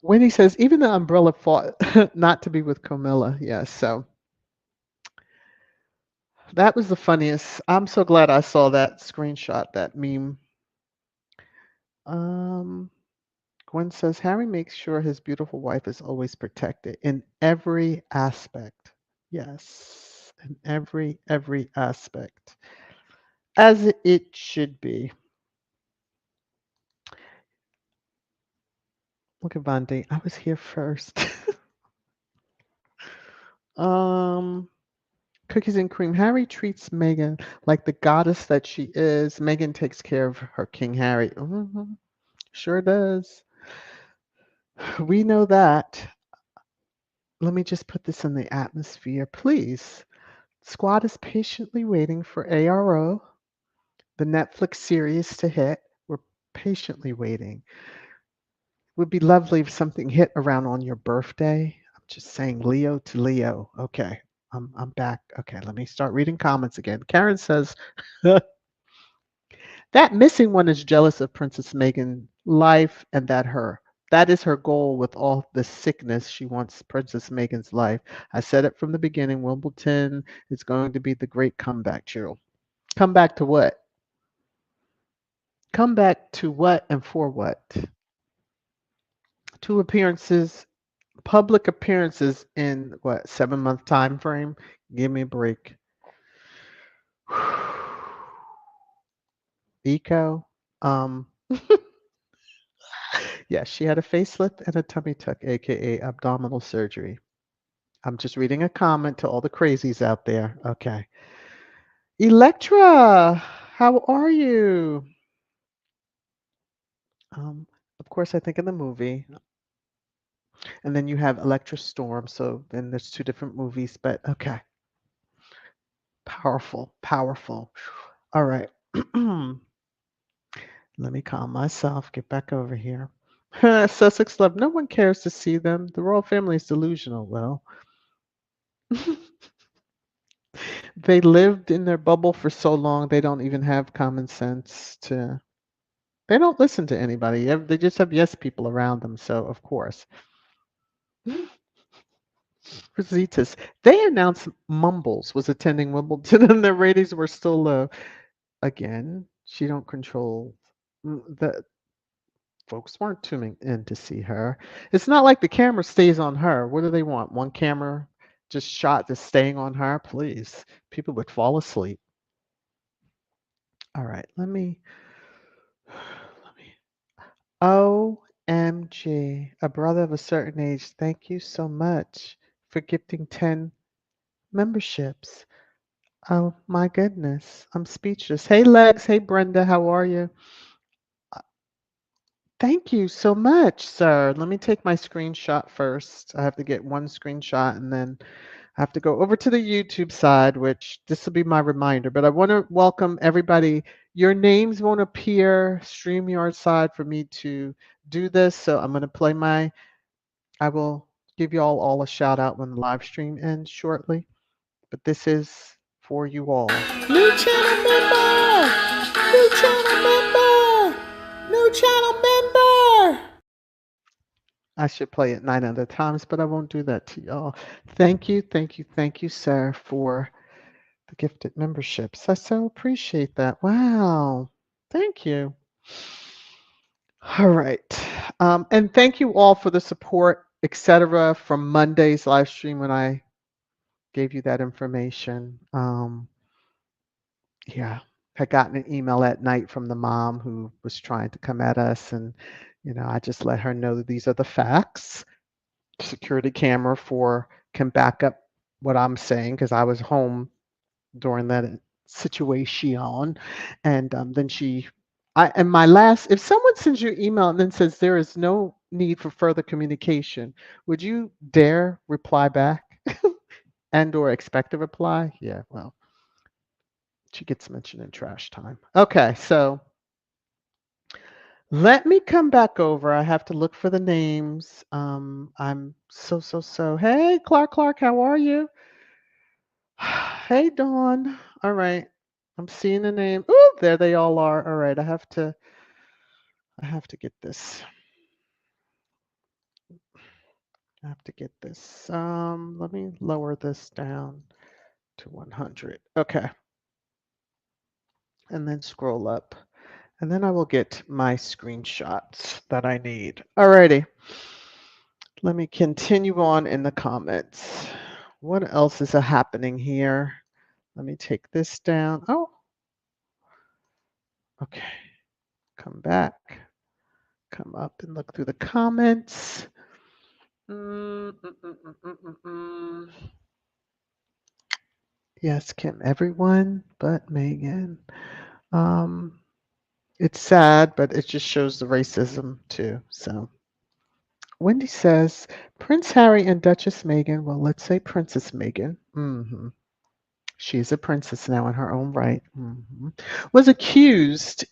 Winnie says even the umbrella fought not to be with Camilla. Yes, so that was the funniest. I'm so glad I saw that screenshot, that meme. Um, Gwen says Harry makes sure his beautiful wife is always protected in every aspect. Yes, in every aspect, as it should be. Look at Vondi. I was here first. um, Cookies and cream. Harry treats Meghan like the goddess that she is. Meghan takes care of her King Harry. Sure does. We know that. Let me just put this in the atmosphere, please. Squad is patiently waiting for ARO, the Netflix series, to hit. We're patiently waiting. Would be lovely if something hit around on your birthday. I'm just saying Leo to Leo. Okay. I'm back. Okay, let me start reading comments again. Karen says that missing one is jealous of Princess Meghan's life and that is her goal with all the sickness. She wants Princess Meghan's life. I said it from the beginning. Wimbledon is going to be the great comeback, Cheryl. Come back to what? Come back to what and for what? Two appearances, public appearances in what, 7-month time frame? Give me a break. Eco. Um, yeah, she had a facelift and a tummy tuck, aka abdominal surgery. I'm just reading a comment to all the crazies out there. Okay. Electra, how are you? Um, of course, I think in the movie. And then you have Electra Storm. So then there's two different movies, but okay. Powerful, powerful. All right. Let me calm myself, get back over here. Sussex love. No one cares to see them. The royal family is delusional. Well, they lived in their bubble for so long, they don't even have common sense to. They don't listen to anybody. They just have yes people around them. So, of course. Rositas. They announced Mumbles was attending Wimbledon and their ratings were still low. Again, she don't control the folks weren't tuning in to see her. It's not like the camera stays on her. What do they want? One camera just shot just staying on her? Please. People would fall asleep. All right, let me OMG, a brother of a certain age. Thank you so much for gifting 10 memberships. Oh my goodness. I'm speechless. Hey Lex, hey Brenda, how are you? Thank you so much, sir. Let me take my screenshot first. I have to get one screenshot and then I have to go over to the YouTube side, which this will be my reminder. But I want to welcome everybody. Your names won't appear StreamYard side for me to do this. So I'm going to play I will give you all a shout out when the live stream ends shortly. But this is for you all. New channel member! New channel member! New channel member! I should play it 9 other times, but I won't do that to y'all. Thank you, thank you, thank you, sir, for the gifted memberships. I so appreciate that. Wow. Thank you. All right. And thank you all for the support, etc., from Monday's live stream when I gave you that information. Yeah, had gotten an email at night from the mom who was trying to come at us, and I just let her know that these are the facts. Security camera can back up what I'm saying because I was home during that situation, and then and my last, if someone sends you an email and then says there is no need for further communication, would you dare reply back and or expect a reply? Yeah, well, she gets mentioned in trash time. Okay, so let me come back over. I have to look for the names. I'm so. Hey, Clark, how are you? Hey, Dawn. All right. I'm seeing the name. Oh, there they all are. All right. I have to get this. I have to get this. Let me lower this down to 100. Okay. And then scroll up. And then I will get my screenshots that I need. Alrighty. Let me continue on in the comments. What else is happening here? Let me take this down. Oh, okay. Come back. come up and look through the comments. Mm, mm, mm, mm, mm, mm, mm. Yes, Kim, everyone but Megan. Um, it's sad, but it just shows the racism too. So Wendy says Prince Harry and Duchess Meghan, well, let's say Princess Meghan. She's a princess now in her own right. Was accused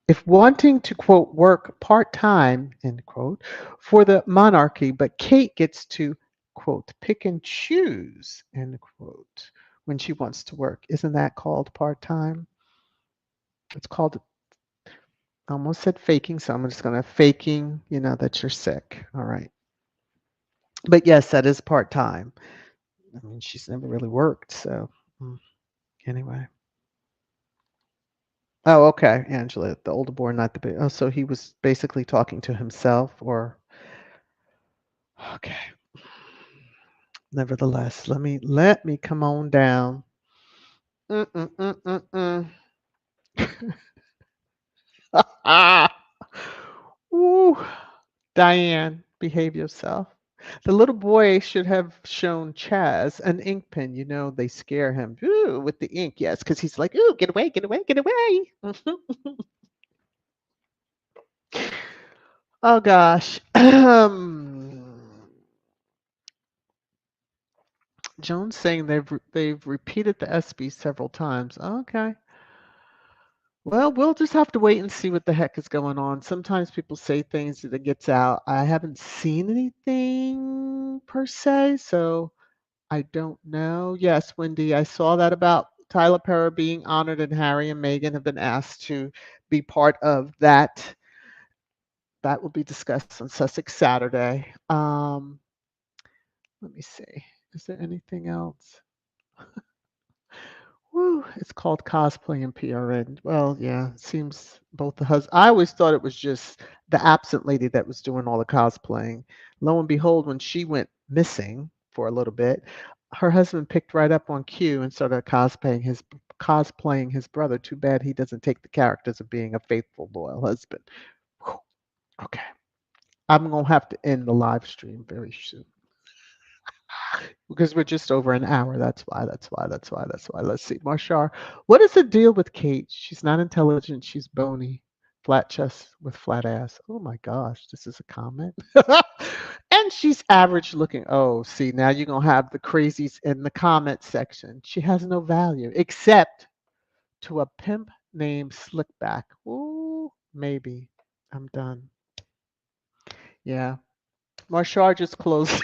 if wanting to quote work part-time end quote for the monarchy, but Kate gets to quote pick and choose end quote when she wants to work. Isn't that called part-time? It's called, I almost said faking, so I'm just going to faking, that you're sick. All right. But yes, that is part-time. I mean, she's never really worked, so anyway. Oh, okay, Angela, the older boy, not the big. Oh, so he was basically talking to himself, or okay. Nevertheless, let me come on down. Mm-mm-mm-mm-mm. Ah, woo. Diane, behave yourself. The little boy should have shown Chaz an ink pen. They scare him ooh, with the ink. Yes, because he's like, ooh, get away, get away, get away. Oh gosh. Jones saying they've repeated the SB several times. Okay. Well, we'll just have to wait and see what the heck is going on. Sometimes people say things that it gets out. I haven't seen anything per se, so I don't know. Yes, Wendy, I saw that about Tyler Perry being honored, and Harry and Meghan have been asked to be part of that. That will be discussed on Sussex Saturday. Let me see. Is there anything else? Woo, it's called cosplay and PRN. Well, yeah, it seems both the husband. I always thought it was just the absent lady that was doing all the cosplaying. Lo and behold, when she went missing for a little bit, her husband picked right up on cue and started cosplaying his brother. Too bad he doesn't take the characters of being a faithful, loyal husband. Whew, okay, I'm gonna have to end the live stream very soon. Because we're just over an hour. That's why. That's why. That's why. That's why. Let's see. Marshar, what is the deal with Kate? She's not intelligent. She's bony. Flat chest with flat ass. Oh my gosh, this is a comment. And she's average looking. Oh, see, now you're going to have the crazies in the comment section. She has no value except to a pimp named Slickback. Ooh, maybe. I'm done. Yeah. Marshar just closed.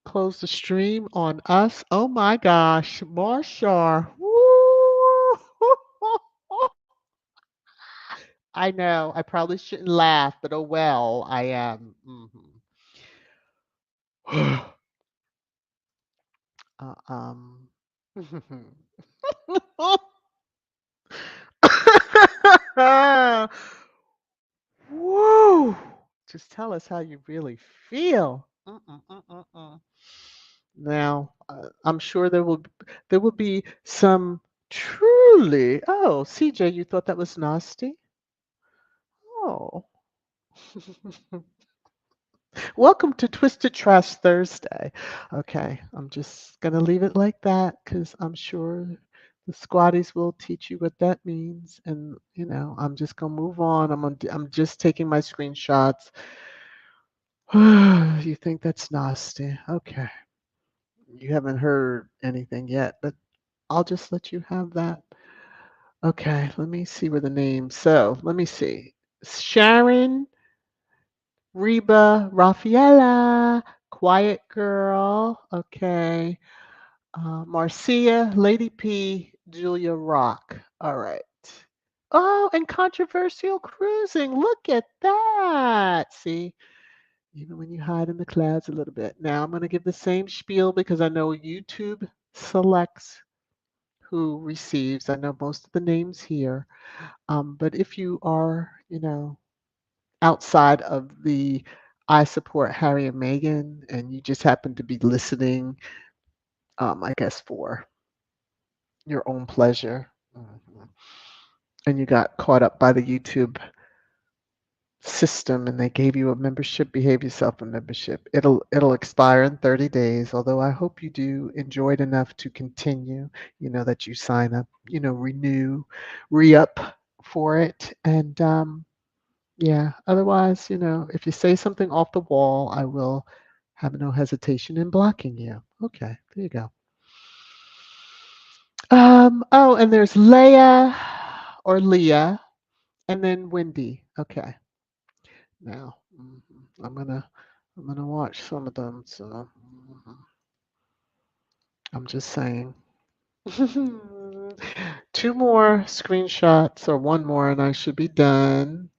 Close the stream on us. Oh my gosh, Marshar. Woo! I know. I probably shouldn't laugh, but oh well, I am. uh, um. Woo! Just tell us how you really feel. Now, I'm sure there will be some truly. Oh, CJ, you thought that was nasty? Oh. Welcome to Twisted Trash Thursday. Okay, I'm just gonna leave it like that because I'm sure the squatties will teach you what that means, and I'm just gonna move on. I'm just taking my screenshots. You think that's nasty? Okay, you haven't heard anything yet, but I'll just let you have that. Okay, let me see where the name. So let me see. Sharon, Reba, Rafaela, Quiet Girl. Okay. Marcia, Lady P, Julia Rock. All right. Oh, and controversial cruising. Look at that. See, even when you hide in the clouds a little bit. Now I'm going to give the same spiel because I know YouTube selects who receives. I know most of the names here. But if you are, outside of the I support Harry and Meghan and you just happen to be listening, I guess for your own pleasure. and you got caught up by the YouTube system and they gave you a membership, behave yourself a membership. It'll expire in 30 days, although I hope you do enjoy it enough to continue, that you sign up, renew, re-up for it. And yeah, otherwise, if you say something off the wall, I will have no hesitation in blocking you. Okay, there you go. Oh, and there's Leah or Leah and then Wendy. Okay. Now, I'm gonna watch some of them, so I'm just saying. Two more screenshots or one more and I should be done.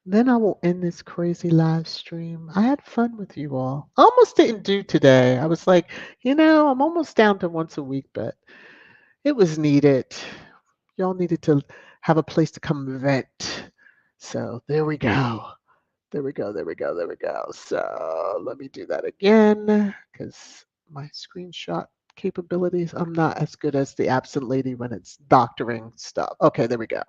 Then I will end this crazy live stream. I had fun with you all. Almost didn't do today. I was like, I'm almost down to once a week, but it was needed. Y'all needed to have a place to come vent. So there we go. There we go. There we go. There we go. So let me do that again because my screenshot capabilities, I'm not as good as the absent lady when it's doctoring stuff. Okay, there we go.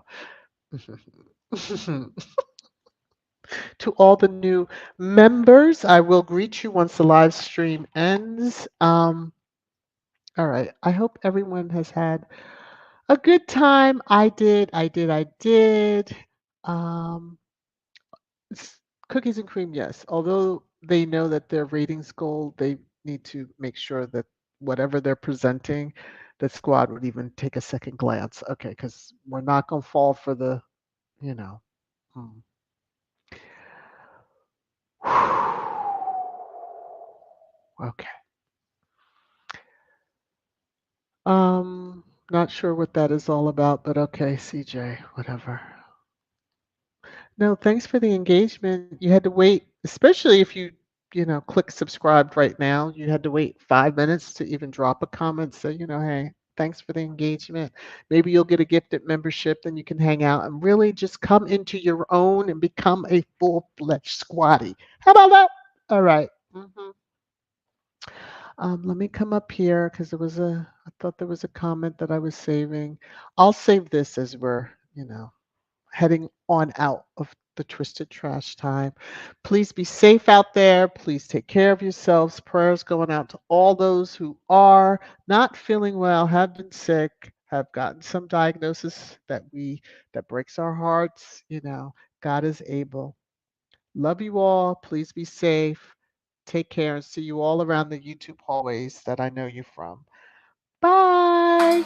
To all the new members, I will greet you once the live stream ends. All right. I hope everyone has had a good time. I did. I did. I did. Um, Cookies and cream, yes. Although they know that their ratings goal, they need to make sure that whatever they're presenting, the squad would even take a second glance. Okay, because we're not going to fall for the, you know. hmm. Okay. Not sure what that is all about, but okay, CJ, whatever. No, thanks for the engagement. You had to wait, especially if you click subscribed right now. You had to wait 5 minutes to even drop a comment. So, hey, thanks for the engagement. Maybe you'll get a gifted membership, then you can hang out and really just come into your own and become a full-fledged squatty. How about that? All right. Let me come up here because I thought there was a comment that I was saving. I'll save this as we're, heading on out of the Twisted Trash time. Please be safe out there. Please take care of yourselves. Prayers going out to all those who are not feeling well, have been sick, have gotten some diagnosis that breaks our hearts. God is able. Love you all. Please be safe. Take care and see you all around the YouTube hallways that I know you from. Bye.